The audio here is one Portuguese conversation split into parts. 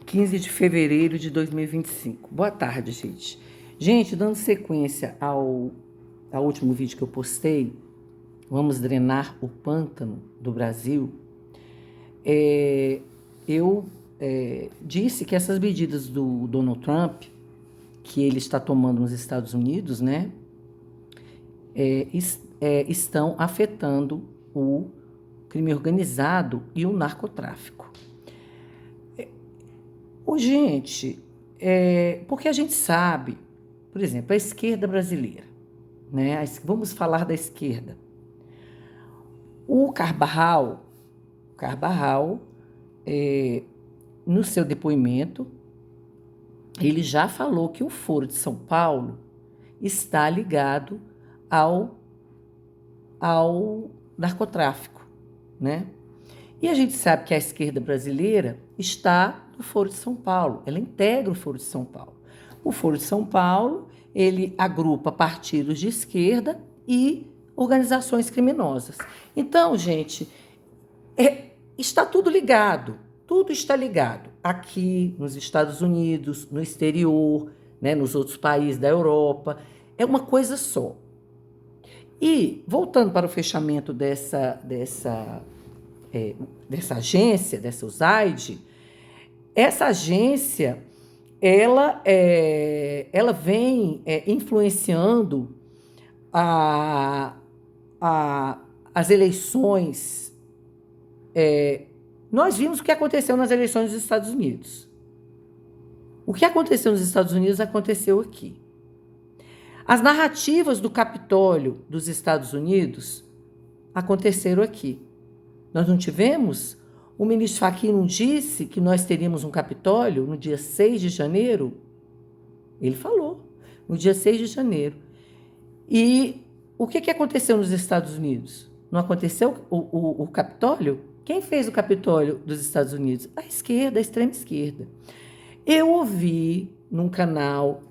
15 de fevereiro de 2025. Boa tarde, gente. Gente, dando sequência ao último vídeo que eu postei, vamos drenar o pântano do Brasil. Eu disse que essas medidas do Donald Trump, que ele está tomando nos Estados Unidos, né, estão afetando o crime organizado e o narcotráfico. Gente, porque a gente sabe, por exemplo, a esquerda brasileira, né? Vamos falar da esquerda. O Carbarral, no seu depoimento, ele já falou que o Foro de São Paulo está ligado ao narcotráfico, né? E a gente sabe que a esquerda brasileira está no Foro de São Paulo, ela integra o Foro de São Paulo. O Foro de São Paulo, ele agrupa partidos de esquerda e organizações criminosas. Então, gente, está tudo ligado, tudo está ligado. Aqui nos Estados Unidos, no exterior, né, nos outros países da Europa, é uma coisa só. E, voltando para o fechamento dessa agência, dessa USAID, essa agência, ela vem influenciando as eleições. Nós vimos o que aconteceu nas eleições dos Estados Unidos. O que aconteceu nos Estados Unidos aconteceu aqui. As narrativas do Capitólio dos Estados Unidos aconteceram aqui. Nós não tivemos? O ministro Fachin não disse que nós teríamos um Capitólio no dia 6 de janeiro? Ele falou, no dia 6 de janeiro. E o que aconteceu nos Estados Unidos? Não aconteceu o Capitólio? Quem fez o Capitólio dos Estados Unidos? A esquerda, a extrema esquerda. Eu ouvi num canal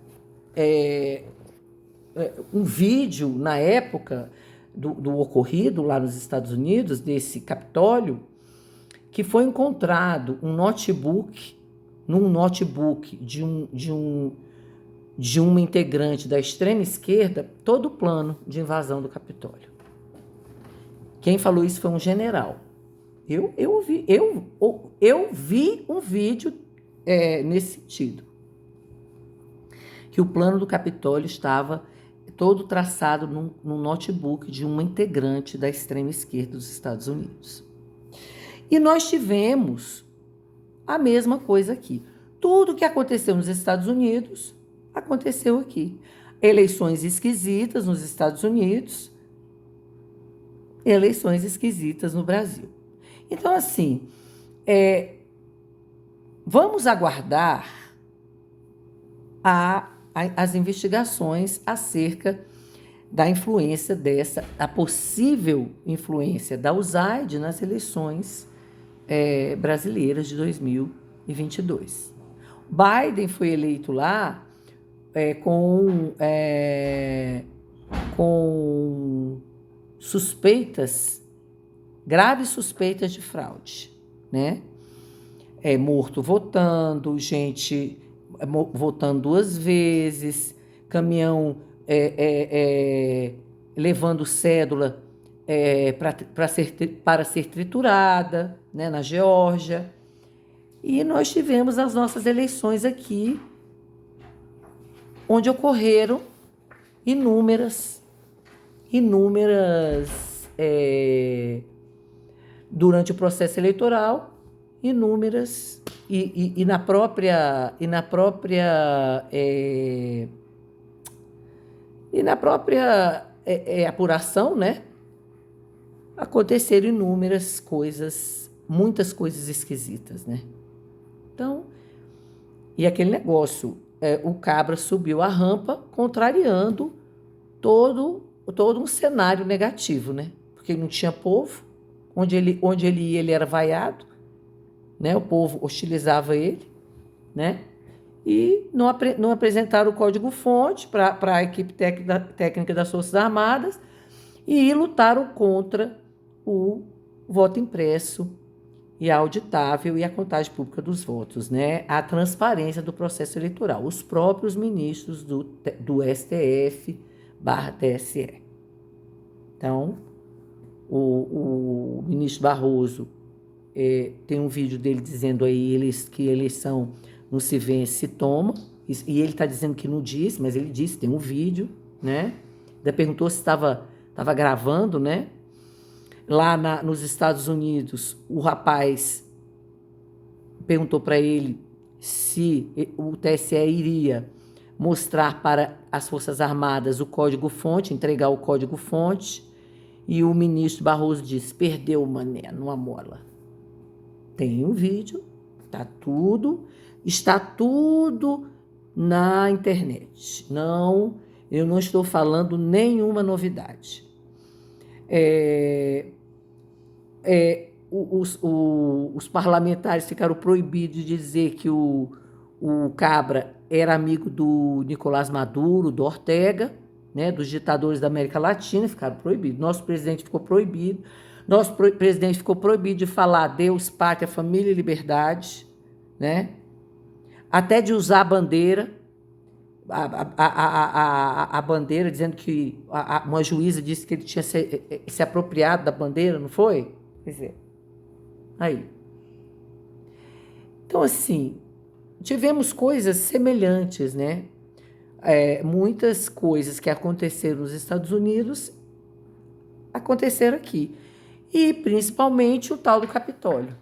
um vídeo, na época do ocorrido lá nos Estados Unidos, desse Capitólio, que foi encontrado um notebook de um integrante da extrema esquerda, todo o plano de invasão do Capitólio. Quem falou isso foi um general. Eu vi um vídeo nesse sentido, que o plano do Capitólio estava todo traçado num notebook de uma integrante da extrema esquerda dos Estados Unidos. E nós tivemos a mesma coisa aqui. Tudo que aconteceu nos Estados Unidos aconteceu aqui. Eleições esquisitas nos Estados Unidos, eleições esquisitas no Brasil. Então, assim, vamos aguardar as investigações acerca da influência a possível influência da USAID nas eleições brasileiras de 2022. Biden foi eleito lá com graves suspeitas de fraude, né? Morto votando, gente votando 2 vezes, caminhão levando cédula para ser triturada, né, na Geórgia. E nós tivemos as nossas eleições aqui, onde ocorreram inúmeras durante o processo eleitoral, inúmeras e na própria apuração, né, aconteceram inúmeras coisas, muitas coisas esquisitas, né? Então, e aquele negócio, o Cabra subiu a rampa, contrariando todo um cenário negativo, né? Porque não tinha povo, onde ele ia, ele era vaiado, né? O povo hostilizava ele, né? E não apresentaram o código-fonte para a equipe técnica das Forças Armadas e lutaram contra o voto impresso e auditável e a contagem pública dos votos, né? A transparência do processo eleitoral. Os próprios ministros do STF/TSE. Então, o ministro Barroso tem um vídeo dele dizendo aí que eleição não se vence, se toma, e ele está dizendo que não disse, mas ele disse, tem um vídeo, né? Ainda perguntou se estava gravando, né? Lá nos Estados Unidos, o rapaz perguntou para ele se o TSE iria mostrar para as Forças Armadas o código-fonte, entregar o código-fonte, e o ministro Barroso disse, perdeu, mané, numa mola. Tem um vídeo, está tudo na internet. Não, eu não estou falando nenhuma novidade. Os parlamentares ficaram proibidos de dizer que o Cabra era amigo do Nicolás Maduro, do Ortega, né, dos ditadores da América Latina, ficaram proibidos. Nosso presidente ficou proibido. Nosso presidente ficou proibido de falar Deus, pátria, família e liberdade, né? Até de usar a bandeira, a bandeira, dizendo que uma juíza disse que ele tinha se apropriado da bandeira, não foi? Quer dizer, aí. Então, assim, tivemos coisas semelhantes, né? Muitas coisas que aconteceram nos Estados Unidos aconteceram aqui. E, principalmente, o tal do Capitólio,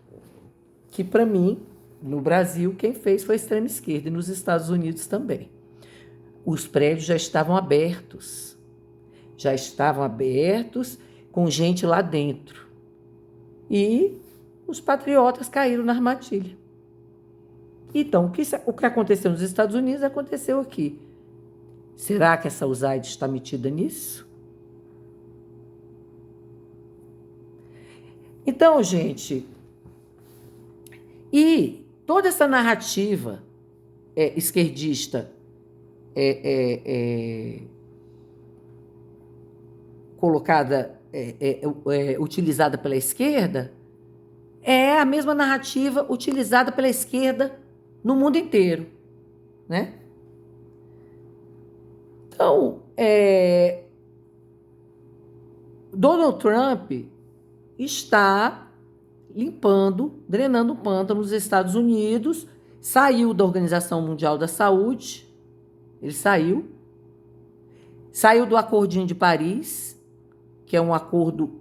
que, para mim, no Brasil, quem fez foi a extrema esquerda, e nos Estados Unidos também. Os prédios já estavam abertos, com gente lá dentro. E os patriotas caíram na armadilha. Então, o que aconteceu nos Estados Unidos aconteceu aqui. Será que essa USAID está metida nisso? Então, gente, e toda essa narrativa esquerdista colocada, utilizada pela esquerda, é a mesma narrativa utilizada pela esquerda no mundo inteiro, né? Então, Donald Trump está drenando o pântano nos Estados Unidos, saiu da Organização Mundial da Saúde, ele saiu do Acordinho de Paris, que é um acordo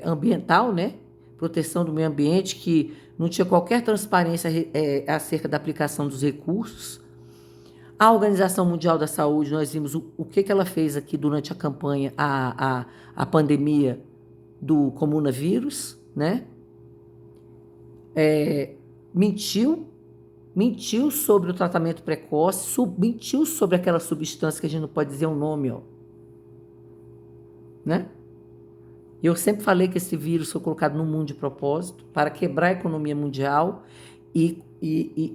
ambiental, né? Proteção do meio ambiente, que não tinha qualquer transparência acerca da aplicação dos recursos. A Organização Mundial da Saúde, nós vimos o que ela fez aqui durante a campanha, a pandemia do coronavírus, né? Mentiu sobre o tratamento precoce, mentiu sobre aquela substância que a gente não pode dizer o nome, né? Eu sempre falei que esse vírus foi colocado no mundo de propósito para quebrar a economia mundial e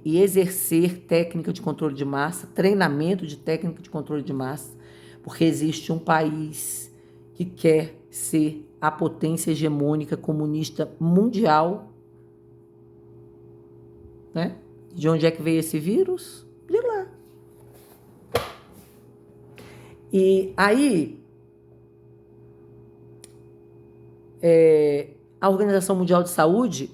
exercer técnica de controle de massa, treinamento de técnica de controle de massa, porque existe um país que quer ser a potência hegemônica comunista mundial, né? De onde é que veio esse vírus? De lá. E aí, a Organização Mundial de Saúde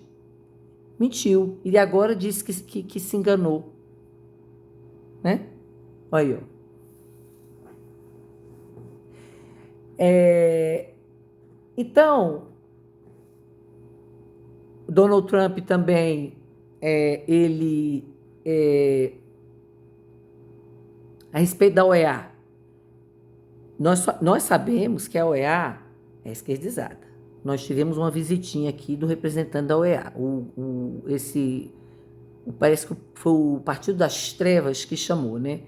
mentiu. E agora disse que se enganou. Né? Olha aí, Então, Donald Trump também, a respeito da OEA, nós sabemos que a OEA é esquerdizada. Nós tivemos uma visitinha aqui do representante da OEA, parece que foi o Partido das Trevas que chamou, né?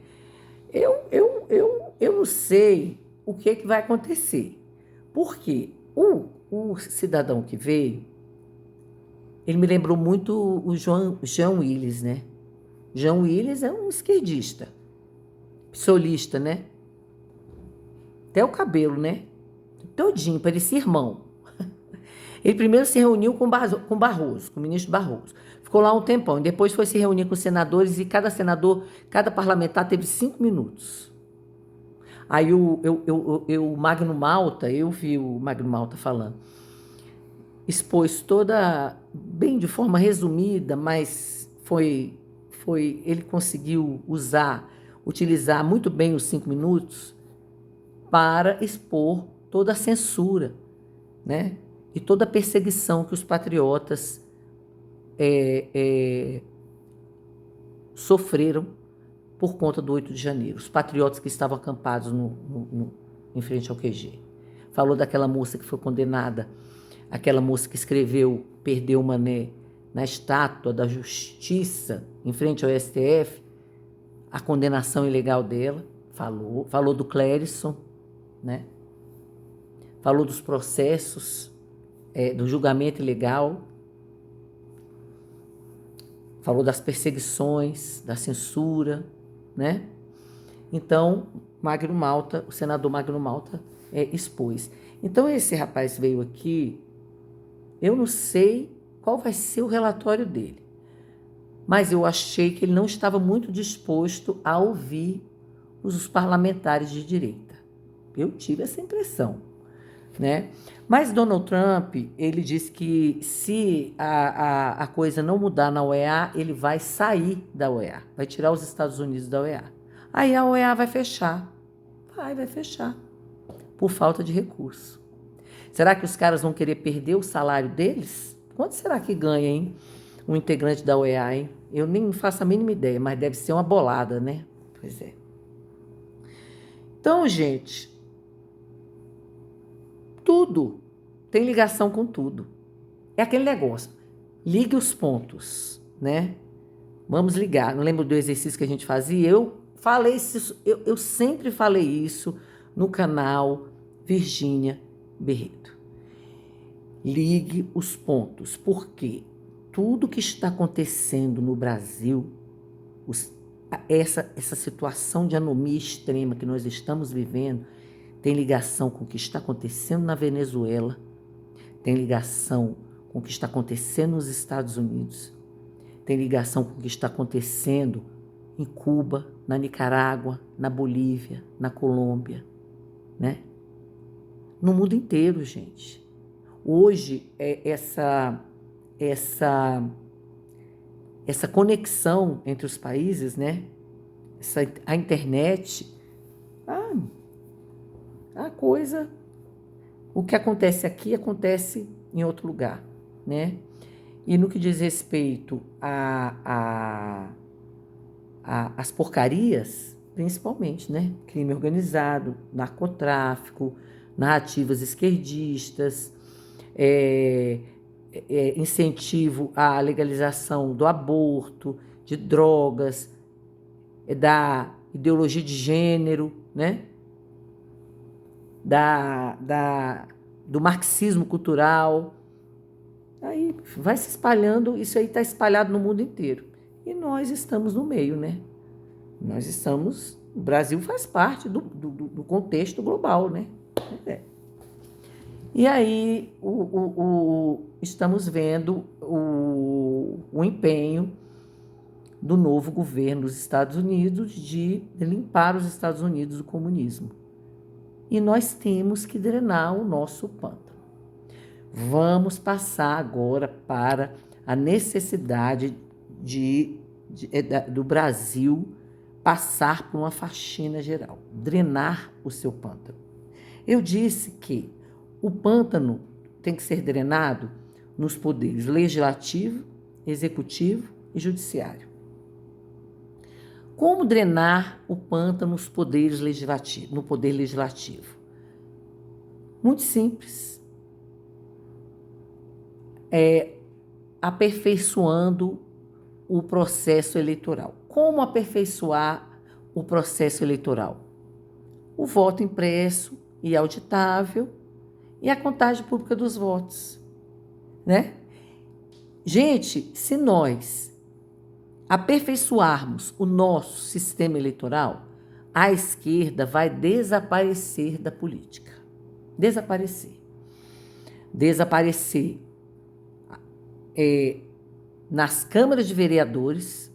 Eu não sei o que vai acontecer, porque o cidadão que veio, ele me lembrou muito o Jean Willis, né? Jean Willis é um esquerdista, psolista, né? Até o cabelo, né? Todinho, parecia irmão. Ele primeiro se reuniu com Barroso, com o ministro Barroso. Ficou lá um tempão. E depois foi se reunir com os senadores e cada senador, cada parlamentar teve 5 minutos. Aí o Magno Malta, eu vi o Magno Malta falando, expôs toda, bem de forma resumida, mas ele conseguiu utilizar muito bem os 5 minutos para expor toda a censura, né? E toda a perseguição que os patriotas sofreram por conta do 8 de janeiro. Os patriotas que estavam acampados em frente ao QG. Falou daquela moça que foi condenada, aquela moça que escreveu Perdeu o Mané na estátua da Justiça, em frente ao STF, a condenação ilegal dela. Falou do Clérisson, né? Falou dos processos, do julgamento ilegal, falou das perseguições, da censura, né? Então, Magno Malta, o senador Magno Malta expôs. Então, esse rapaz veio aqui, eu não sei qual vai ser o relatório dele, mas eu achei que ele não estava muito disposto a ouvir os parlamentares de direita. Eu tive essa impressão, né? Mas Donald Trump, ele disse que se a coisa não mudar na OEA, ele vai sair da OEA, vai tirar os Estados Unidos da OEA. Aí a OEA vai fechar. Vai fechar, por falta de recurso. Será que os caras vão querer perder o salário deles? Quanto será que ganha, hein? Um integrante da OEA, hein? Eu nem faço a mínima ideia, mas deve ser uma bolada, né? Pois é. Então, gente, tudo tem ligação com tudo. É aquele negócio. Ligue os pontos, né? Vamos ligar. Não lembro do exercício que a gente fazia? Eu falei isso, eu sempre falei isso no canal Virgínia Berreto. Ligue os pontos, porque tudo que está acontecendo no Brasil, essa situação de anomia extrema que nós estamos vivendo, tem ligação com o que está acontecendo na Venezuela, tem ligação com o que está acontecendo nos Estados Unidos, tem ligação com o que está acontecendo em Cuba, na Nicarágua, na Bolívia, na Colômbia, né? No mundo inteiro, gente. Hoje, essa conexão entre os países, né? A internet, a coisa, o que acontece aqui acontece em outro lugar, né? E no que diz respeito às porcarias, principalmente, né? Crime organizado, narcotráfico, narrativas esquerdistas, incentivo à legalização do aborto, de drogas, da ideologia de gênero, né? Do marxismo cultural. Aí vai se espalhando, isso aí está espalhado no mundo inteiro. E nós estamos no meio, né? O Brasil faz parte do contexto global, né? E aí estamos vendo o empenho do novo governo dos Estados Unidos de limpar os Estados Unidos do comunismo. E nós temos que drenar o nosso pântano. Vamos passar agora para a necessidade do Brasil passar por uma faxina geral, drenar o seu pântano. Eu disse que o pântano tem que ser drenado nos poderes legislativo, executivo e judiciário. Como drenar o pântano no poder legislativo? Muito simples. Aperfeiçoando o processo eleitoral. Como aperfeiçoar o processo eleitoral? O voto impresso e auditável e a contagem pública dos votos, né? Gente, se nós aperfeiçoarmos o nosso sistema eleitoral, a esquerda vai desaparecer da política. Desaparecer. desaparecer nas câmaras de vereadores,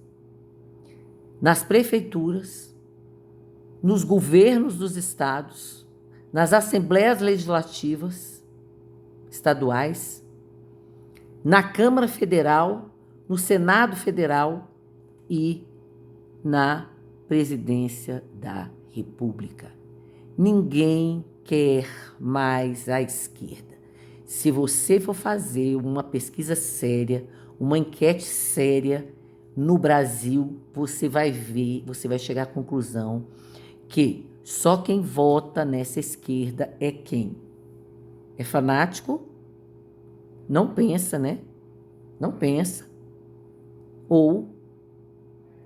nas prefeituras, nos governos dos estados, nas assembleias legislativas estaduais, na Câmara Federal, no Senado Federal e na Presidência da República. Ninguém quer mais a esquerda. Se você for fazer uma pesquisa séria, uma enquete séria no Brasil, você vai ver, você vai chegar à conclusão que só quem vota nessa esquerda é quem? É fanático? Não pensa, né? Não pensa. Ou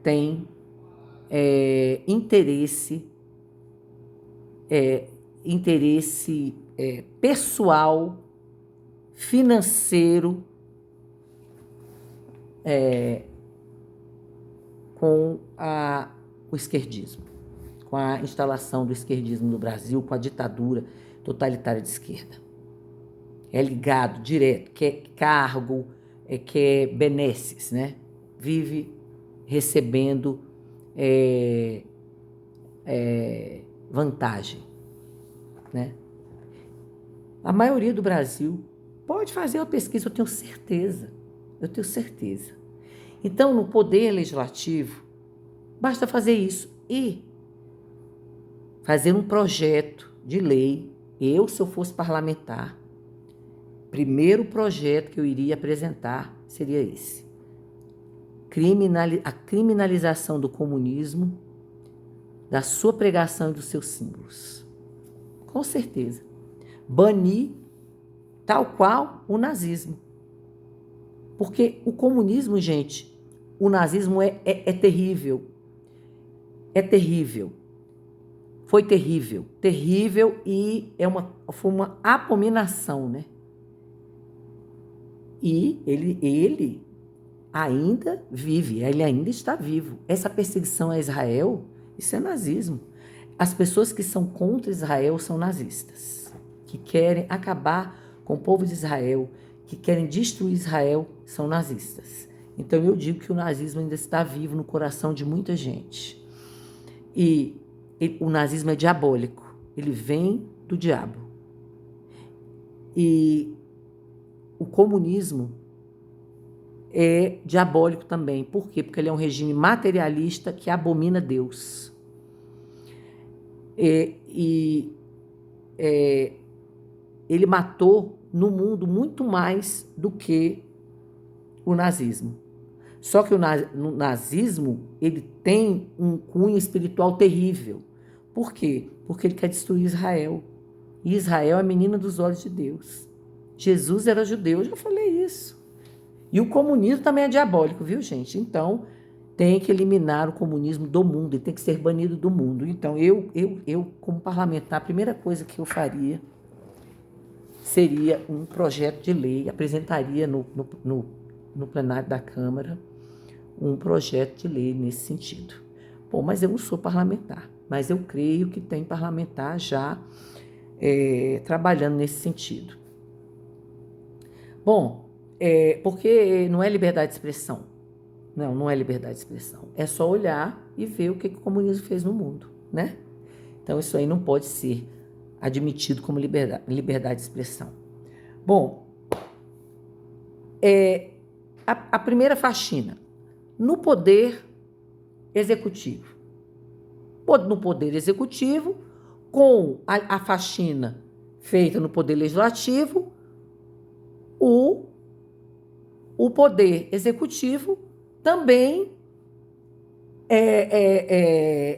tem interesse pessoal, financeiro, com o esquerdismo, com a instalação do esquerdismo no Brasil, com a ditadura totalitária de esquerda. É ligado direto, quer cargo, quer benesses, né? Vive recebendo vantagem, né? A maioria do Brasil pode fazer uma pesquisa, eu tenho certeza. Então, no poder legislativo, basta fazer isso e fazer um projeto de lei. Eu, se eu fosse parlamentar, primeiro projeto que eu iria apresentar seria esse. A criminalização do comunismo, da sua pregação e dos seus símbolos. Com certeza. Banir tal qual o nazismo. Porque o comunismo, gente, o nazismo é terrível. É terrível. Foi terrível. Terrível e foi uma abominação, né? E ele ainda vive, ele ainda está vivo. Essa perseguição a Israel, isso é nazismo. As pessoas que são contra Israel são nazistas, que querem acabar com o povo de Israel, que querem destruir Israel, são nazistas. Então eu digo que o nazismo ainda está vivo no coração de muita gente. E o nazismo é diabólico, ele vem do diabo. E o comunismo é diabólico também. Por quê? Porque ele é um regime materialista que abomina Deus. Ele matou no mundo muito mais do que o nazismo. Só que o nazismo ele tem um cunho espiritual terrível. Por quê? Porque ele quer destruir Israel. E Israel é a menina dos olhos de Deus. Jesus era judeu, eu já falei isso. E o comunismo também é diabólico, viu, gente? Então, tem que eliminar o comunismo do mundo, ele tem que ser banido do mundo. Então, eu como parlamentar, a primeira coisa que eu faria seria um projeto de lei, apresentaria no plenário da Câmara um projeto de lei nesse sentido. Bom, mas eu não sou parlamentar, mas eu creio que tem parlamentar já trabalhando nesse sentido. Bom, porque não é liberdade de expressão. Não é liberdade de expressão. É só olhar e ver o que o comunismo fez no mundo, né? Então, isso aí não pode ser admitido como liberdade de expressão. Bom, a primeira faxina, no poder executivo. No poder executivo, com a faxina feita no poder legislativo, o poder executivo também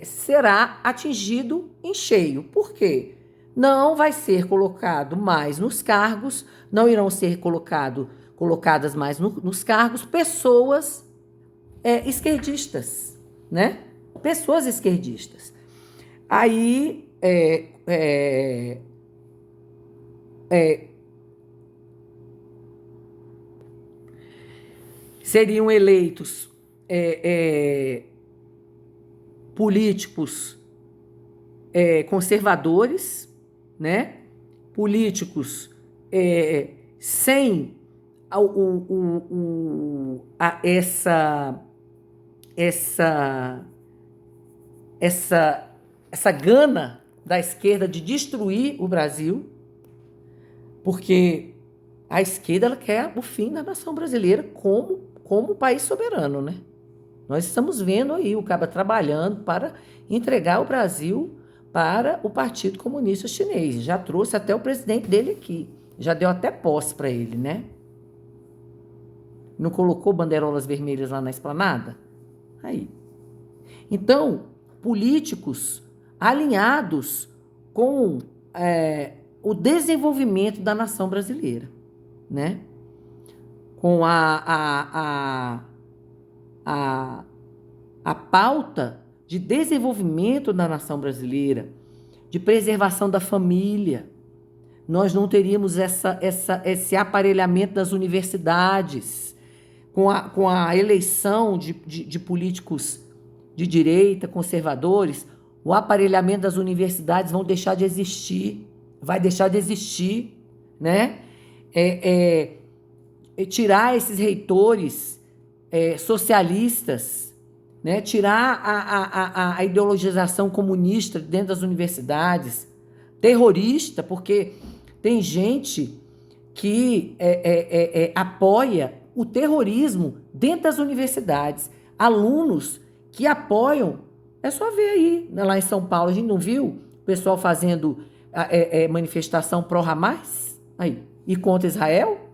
será atingido em cheio. Por quê? Não vai ser colocado mais nos cargos, não irão ser colocadas mais nos cargos pessoas esquerdistas, né? Pessoas esquerdistas. Aí seriam eleitos políticos conservadores, né? Políticos sem essa gana da esquerda de destruir o Brasil, porque a esquerda ela quer o fim da nação brasileira como país soberano, né? Nós estamos vendo aí o Caba trabalhando para entregar o Brasil para o Partido Comunista Chinês. Já trouxe até o presidente dele aqui. Já deu até posse para ele, né? Não colocou bandeirolas vermelhas lá na esplanada? Aí. Então, políticos alinhados com o desenvolvimento da nação brasileira, né? Com a pauta de desenvolvimento da nação brasileira, de preservação da família. Nós não teríamos esse aparelhamento das universidades, com a eleição de políticos de direita, conservadores, o aparelhamento das universidades vai deixar de existir, né? Tirar esses reitores socialistas, né? Tirar a ideologização comunista dentro das universidades, terrorista, porque tem gente que apoia o terrorismo dentro das universidades, alunos que apoiam, é só ver aí, lá em São Paulo, a gente não viu o pessoal fazendo manifestação pró-Hamas aí, e contra Israel?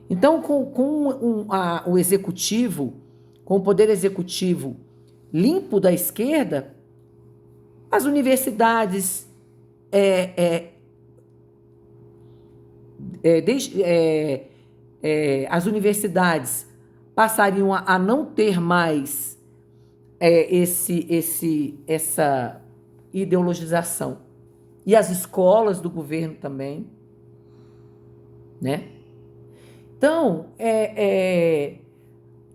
Então, com o executivo, com o poder executivo limpo da esquerda, as universidades as universidades passariam a não ter mais essa ideologização. E as escolas do governo também, né? Então,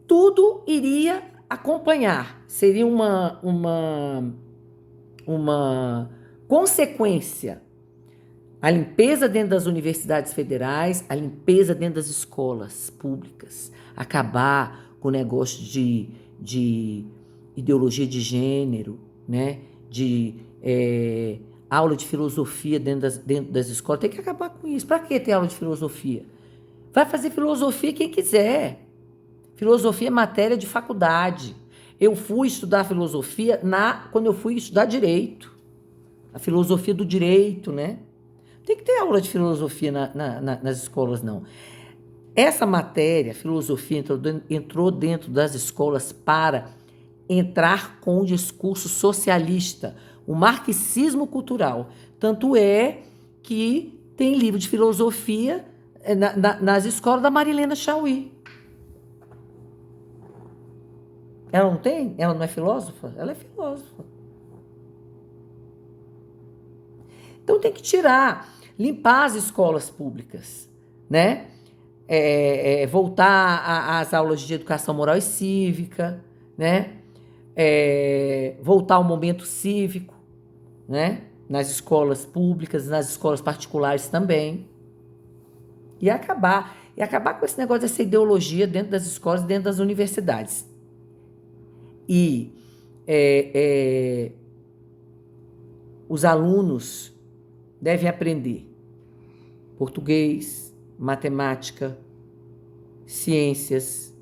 tudo iria acompanhar. Seria uma consequência. A limpeza dentro das universidades federais, a limpeza dentro das escolas públicas, acabar com o negócio de ideologia de gênero, né? De aula de filosofia dentro das escolas. Tem que acabar com isso. Para que ter aula de filosofia? Vai fazer filosofia quem quiser. Filosofia é matéria de faculdade. Eu fui estudar filosofia quando eu fui estudar direito. A filosofia do direito, né? Tem que ter aula de filosofia nas escolas, não. Essa matéria, filosofia, entrou dentro das escolas para entrar com o discurso socialista, o marxismo cultural. Tanto é que tem livro de filosofia nas escolas da Marilena Chaui. Ela não tem? Ela não é filósofa? Ela é filósofa. Então tem que limpar as escolas públicas, né? Voltar às aulas de educação moral e cívica, né? Voltar ao momento cívico, né? Nas escolas públicas, nas escolas particulares também. E acabar com esse negócio dessa ideologia dentro das escolas, dentro das universidades. E os alunos devem aprender português, matemática, ciências,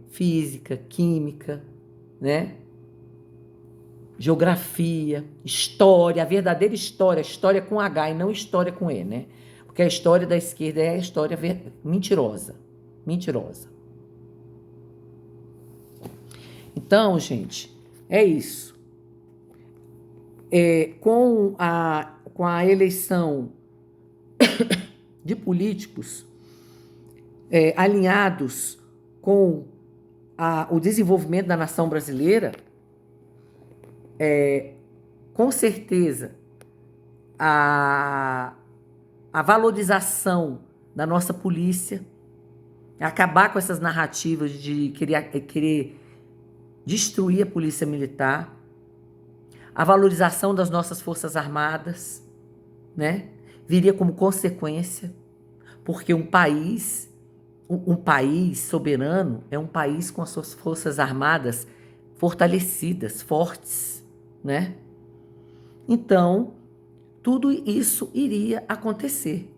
física, química, né? Geografia, história, a verdadeira história com H e não história com E, né? Porque a história da esquerda é a história mentirosa. Então, gente, é isso. Com a eleição de políticos alinhados com o desenvolvimento da nação brasileira, com certeza a valorização da nossa polícia, acabar com essas narrativas de querer destruir a polícia militar, a valorização das nossas forças armadas, né? Viria como consequência, porque um país soberano é um país com as suas forças armadas fortalecidas, fortes, né? Então, tudo isso iria acontecer.